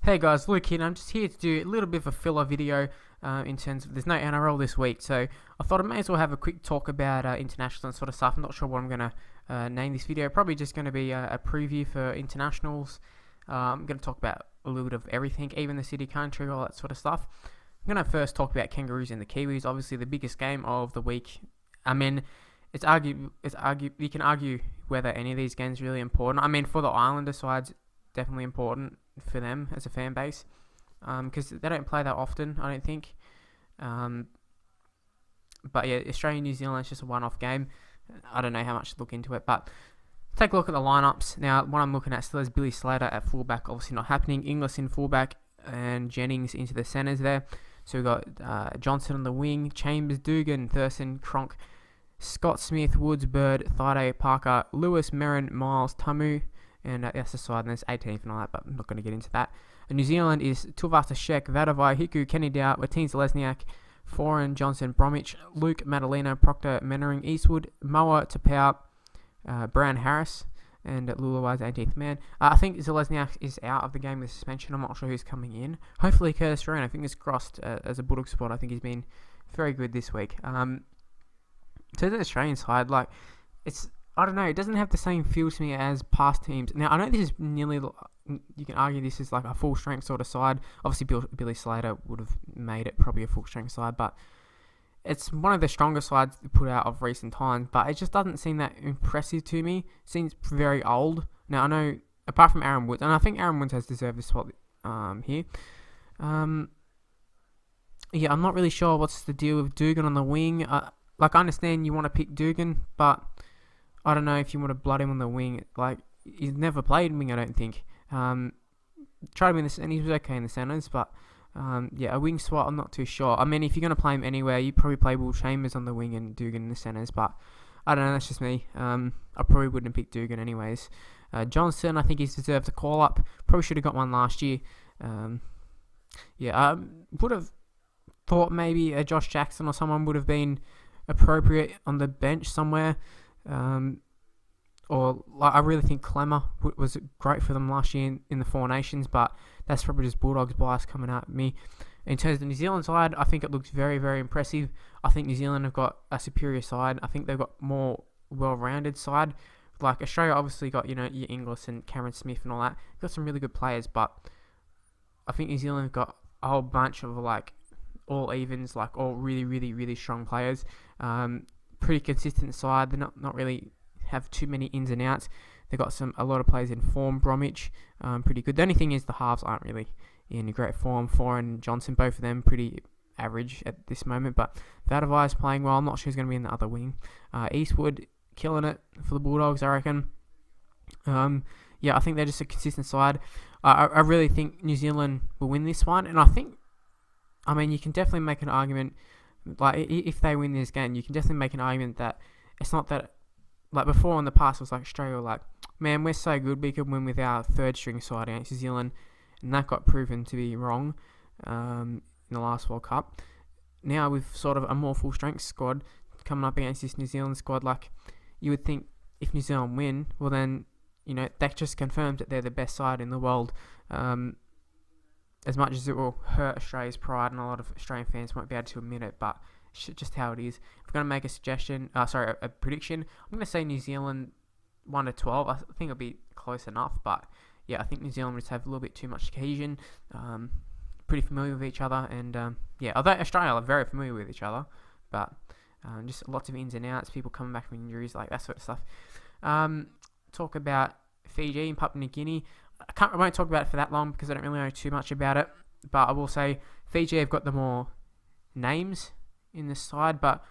Hey guys, Luke here, and I'm just here to do a little bit of a filler video in terms of there's no NRL this week, so I thought I may as well have a quick talk about international and sort of stuff. I'm not sure what I'm going to name this video, probably just going to be a preview for internationals. I'm going to talk about a little bit of everything, even the city, country, all that sort of stuff. I'm going to first talk about Kangaroos and the Kiwis, obviously the biggest game of the week. I mean, you can argue whether any of these games are really important. I mean, for the Islander sides, definitely important for them as a fan base, because they don't play that often, I don't think. But yeah, Australia New Zealand is just a one-off game. I don't know how much to look into it, but take a look at the lineups. Now, what I'm looking at still is Billy Slater at fullback, obviously not happening. Inglis in fullback and Jennings into the centres there. So we've got Johnson on the wing, Chambers, Dugan, Thurston, Cronk, Scott Smith, Woods, Bird, Thaiday, Parker, Lewis, Merrin, Miles, Tamu, and that's the side, and there's 18th and all that, but I'm not going to get into that. And New Zealand is tuivasa-sheck, Vadavai, Hiku, Kenny Dow, Martins Lesniak, Foran, Johnson, Bromwich, Luke, Madalena, Proctor, Mannering, Eastwood, Moa, Tapau, Brown, Harris, and Lulawa's 18th man. I think Zelezniak is out of the game with suspension. I'm not sure who's coming in. Hopefully Curtis Rowan. I think it's crossed as a Bulldog spot. I think he's been very good this week. To the Australian side, like, I don't know, it doesn't have the same feel to me as past teams. Now, I know this is nearly, you can argue this is like a full strength sort of side. Obviously, Billy Slater would have made it probably a full strength side, but it's one of the stronger sides put out of recent times, but it just doesn't seem that impressive to me. It seems very old. Now, I know, apart from Aaron Woods, and I think Aaron Woods has deserved this spot here. Yeah, I'm not really sure what's the deal with Dugan on the wing. I understand you want to pick Dugan, but I don't know if you want to blood him on the wing. Like, he's never played wing, I don't think. Tried him in the, and he was okay in the centres, but yeah, a wing spot, I'm not too sure. I mean, if you're going to play him anywhere, you probably play Will Chambers on the wing and Dugan in the centres, but I don't know, that's just me. I probably wouldn't have picked Dugan anyways. Johnson, I think he's deserved a call-up. Probably should have got one last year. Yeah, I would have thought maybe a Josh Jackson or someone would have been appropriate on the bench somewhere. Or like, I really think Clemmer was great for them last year in the Four Nations, but that's probably just Bulldogs bias coming at me. In terms of the New Zealand side, I think it looks very, very impressive. I think New Zealand have got a superior side. I think they've got more well-rounded side. Like, Australia obviously got, your Inglis and Cameron Smith and all that. They've got some really good players, but I think New Zealand have got a whole bunch of like all evens, like all really, really, really strong players. Pretty consistent side. They're not really have too many ins and outs. They've got a lot of players in form. Bromwich, pretty good. The only thing is the halves aren't really in great form. Foran and Johnson, both of them pretty average at this moment. But Vadavai is playing well. I'm not sure who's going to be in the other wing. Eastwood killing it for the Bulldogs, I reckon. Yeah, I think they're just a consistent side. I really think New Zealand will win this one, and I mean, you can definitely make an argument. Like, if they win this game, you can definitely make an argument that it's not that, like before in the past, it was like Australia were like, man, we're so good, we could win with our third string side against New Zealand, and that got proven to be wrong in the last World Cup. Now with sort of a more full strength squad coming up against this New Zealand squad, like, you would think if New Zealand win, well then, that just confirms that they're the best side in the world. As much as it will hurt Australia's pride, and a lot of Australian fans won't be able to admit it, but it's just how it is. If I'm going to make a prediction, I'm going to say New Zealand 1-12. I think it'll be close enough, but yeah, I think New Zealand just have a little bit too much cohesion, pretty familiar with each other, and yeah, although Australia are very familiar with each other, but just lots of ins and outs, people coming back from injuries, like that sort of stuff. Talk about Fiji and Papua New Guinea. I won't talk about it for that long because I don't really know too much about it, but I will say Fiji have got the more names in this side, but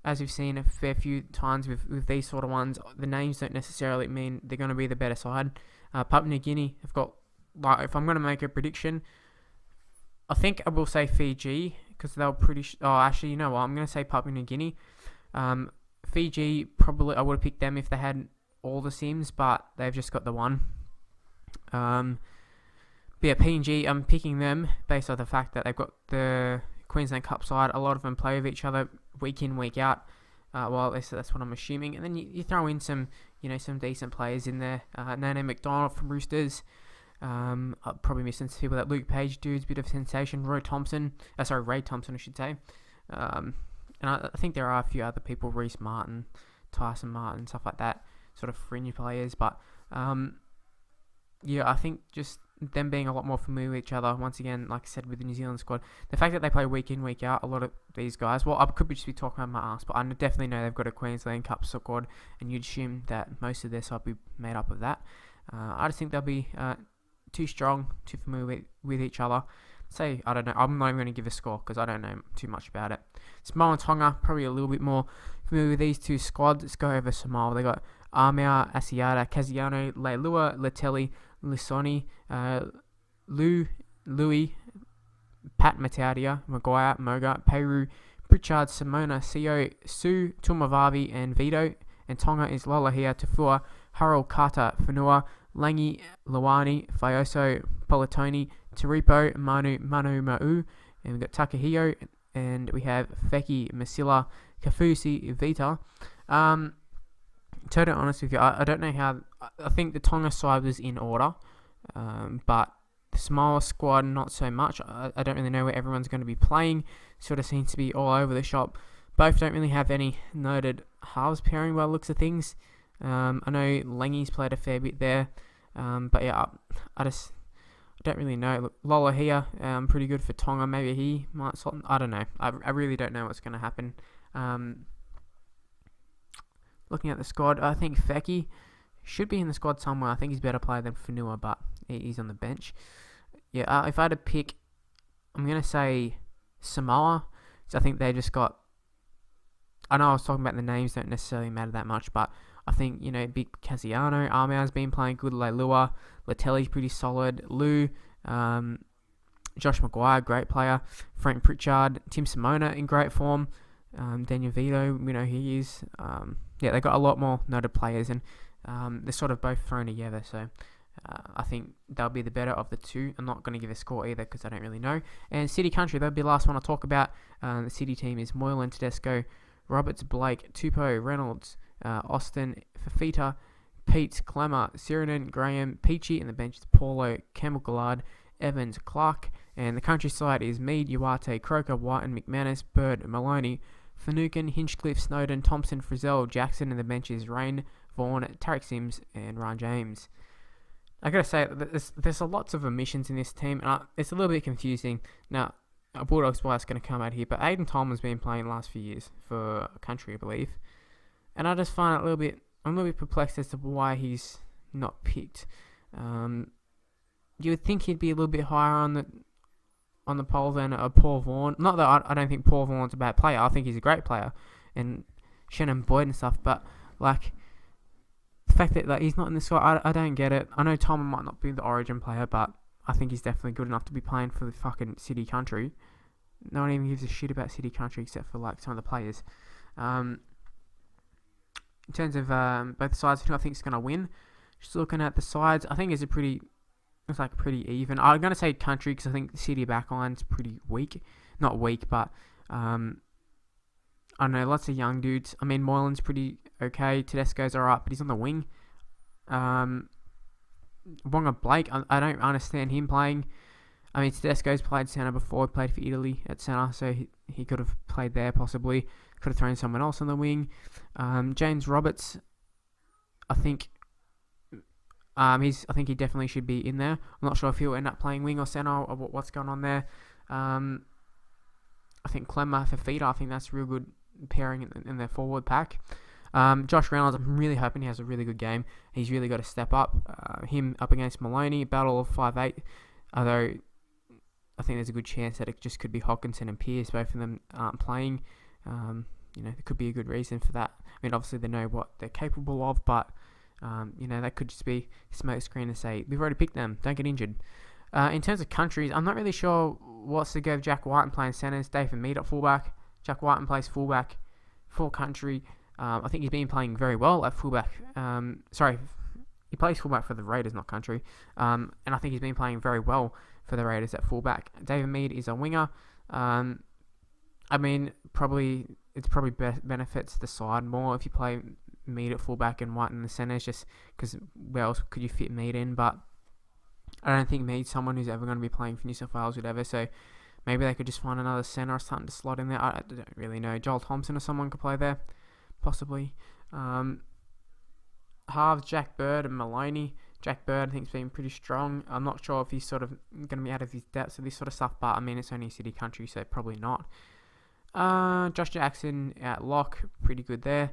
as we've seen a fair few times with these sort of ones, the names don't necessarily mean they're going to be the better side. Papua New Guinea have got, like, if I'm going to make a prediction, I think I will say Fiji because they were pretty. Actually, you know what? I'm going to say Papua New Guinea. Fiji, probably I would have picked them if they had all the sims, but they've just got the one. But yeah, PNG, I'm picking them based on the fact that they've got the Queensland Cup side. A lot of them play with each other week in, week out. Well, at least that's what I'm assuming. And then you throw in some decent players in there. Nene McDonald from Roosters. I'm probably missing some people. That Luke Page dude's a bit of a sensation. Ray Thompson, I should say. And I think there are a few other people, Reece Martin, Tyson Martin, stuff like that, sort of fringe players. But I think just them being a lot more familiar with each other, once again, like I said, with the New Zealand squad, the fact that they play week in, week out, a lot of these guys, well, I could just be talking about my ass, but I definitely know they've got a Queensland Cup squad, and you'd assume that most of their side will be made up of that. I just think they'll be too strong, too familiar with each other. Say, I don't know, I'm not even going to give a score because I don't know too much about it. Samoa and Tonga, probably a little bit more familiar with these two squads. Let's go over Samoa. They got Armia, Asiata, Kaziano, Leilua, Letelli, Lisoni, Louis, Pat Mataudia, Maguire, Moga, Peru, Pritchard, Simona, Sio, Su, Tumavavi, and Vito. And Tonga is Lolahia, Tafua, Harold Carter, Fanua, Langi, Luani, Fioso, Polatoni, Taripo, Manu Ma'u, and we've got Takahio, and we have Feki, Masila, Kafusi, Vita. Totally honest with you, I don't know how. I think the Tonga side was in order, but the Samoa squad not so much. I don't really know where everyone's going to be playing. Sort of seems to be all over the shop. Both don't really have any noted halves pairing by the looks of things. I know Langy's played a fair bit there, but yeah, I don't really know. Look, Lola here, pretty good for Tonga. Maybe he might slot. I don't know. I really don't know what's going to happen. Looking at the squad, I think Feki should be in the squad somewhere. I think he's a better player than Fanua, but he's on the bench. Yeah, if I had to pick, I'm going to say Samoa. So I think they just got... I know I was talking about the names don't necessarily matter that much, but I think, Big Casiano, Armia's been playing good, Leilua, Letelli's pretty solid, Lou, Josh Maguire, great player, Frank Pritchard, Tim Simona in great form, Daniel Vito, he is. They got a lot more noted players, and they're sort of both thrown together, so I think they'll be the better of the two. I'm not going to give a score either because I don't really know. And City Country, that'll be the last one I'll talk about. The City team is Moylan, Tedesco, Roberts, Blake, Tupou, Reynolds, Austin, Fafita, Pete, Clemmer, Sirenen, Graham, Peachy, and the bench is Paulo, Campbell Gallard, Evans, Clark, and the countryside is Mead, Uarte, Croker, White, and McManus, Bird, Maloney, Finucane, Hinchcliffe, Snowden, Thompson, Frizzell, Jackson, and the bench is Rain, Vaughan, Tarek Sims, and Ryan James. I gotta say, there's lots of omissions in this team, and it's a little bit confusing. Now, Bulldogs bias going to come out here, but Aiden Tolman's been playing the last few years for Country, I believe, and I just find it I'm a little bit perplexed as to why he's not picked. You would think he'd be a little bit higher on the poll than Paul Vaughan. Not that I don't think Paul Vaughan's a bad player. I think he's a great player, and Shannon Boyd and stuff. But the fact that he's not in the squad, I don't get it. I know Tolman might not be the Origin player, but I think he's definitely good enough to be playing for the fucking City Country. No one even gives a shit about City Country except for some of the players. In terms of both sides, who I think is going to win, just looking at the sides, I think it's pretty even. I'm going to say Country because I think the City backline's pretty weak. Not weak, but I don't know, lots of young dudes. I mean, Moylan's pretty okay. Tedesco's alright, but he's on the wing. Wonga Blake, I don't understand him playing. I mean, Tedesco's played centre before. He played for Italy at centre, so he could have played there possibly. Could have thrown someone else on the wing. James Roberts, I think he definitely should be in there. I'm not sure if he'll end up playing wing or centre or what's going on there. I think Clemmer for Fafita, I think that's a real good pairing in their forward pack. Josh Reynolds, I'm really hoping he has a really good game. He's really got to step up. Him up against Maloney, battle of 5'8", although I think there's a good chance that it just could be Hawkinson and Pearce. Both of them aren't playing. There could be a good reason for that. I mean, obviously they know what they're capable of, but that could just be smoke screen to say, we've already picked them, don't get injured. In terms of countries, I'm not really sure what's to go with Jack Whiten playing centres, David Mead at fullback. Jack Whiten plays fullback for Country. I think he's been playing very well at fullback. He plays fullback for the Raiders, not Country. And I think he's been playing very well for the Raiders at fullback. David Mead is a winger. I mean, it probably benefits the side more if you play Mead at fullback and White in the centres, just because where else could you fit Mead in? But I don't think needs someone who's ever going to be playing for New South Wales, whatever. So maybe they could just find another centre or something to slot in there. I don't really know. Joel Thompson or someone could play there, possibly. Halves, Jack Bird and Maloney. Jack Bird, I think, has been pretty strong. I'm not sure if he's sort of going to be out of his depth of this sort of stuff, but I mean, it's only a city country, so probably not. Josh Jackson at lock, pretty good there.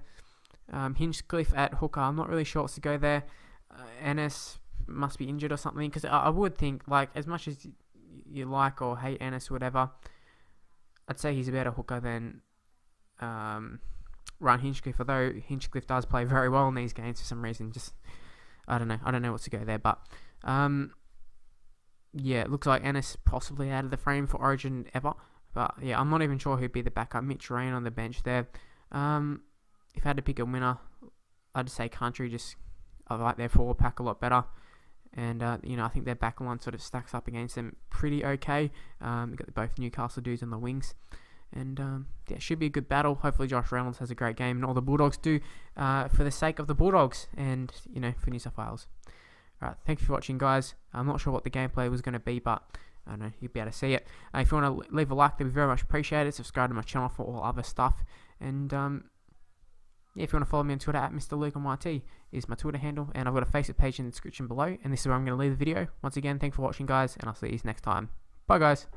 Hinchcliffe at hooker, I'm not really sure what's to go there. Ennis must be injured or something, because I would think, like, as much as you like or hate Ennis or whatever, I'd say he's a better hooker than Ryan Hinchcliffe, although Hinchcliffe does play very well in these games for some reason. Just I don't know what's to go there, but yeah, it looks like Ennis possibly out of the frame for Origin ever, but yeah, I'm not even sure who'd be the backup. Mitch Rain on the bench there. If I had to pick a winner, I'd say Country. Just I like their forward pack a lot better, and I think their back line sort of stacks up against them pretty okay. We've got both Newcastle dudes on the wings. And yeah, it should be a good battle. Hopefully Josh Reynolds has a great game and all the Bulldogs do for the sake of the Bulldogs and, for New South Wales. Alright, thank you for watching, guys. I'm not sure what the gameplay was going to be, but I don't know, you'll be able to see it. If you want to leave a like, that'd be very much appreciated. Subscribe to my channel for all other stuff. And yeah, if you want to follow me on Twitter, at Mr. Luke on YT is my Twitter handle. And I've got a Facebook page in the description below. And this is where I'm going to leave the video. Once again, thanks for watching, guys. And I'll see you next time. Bye, guys.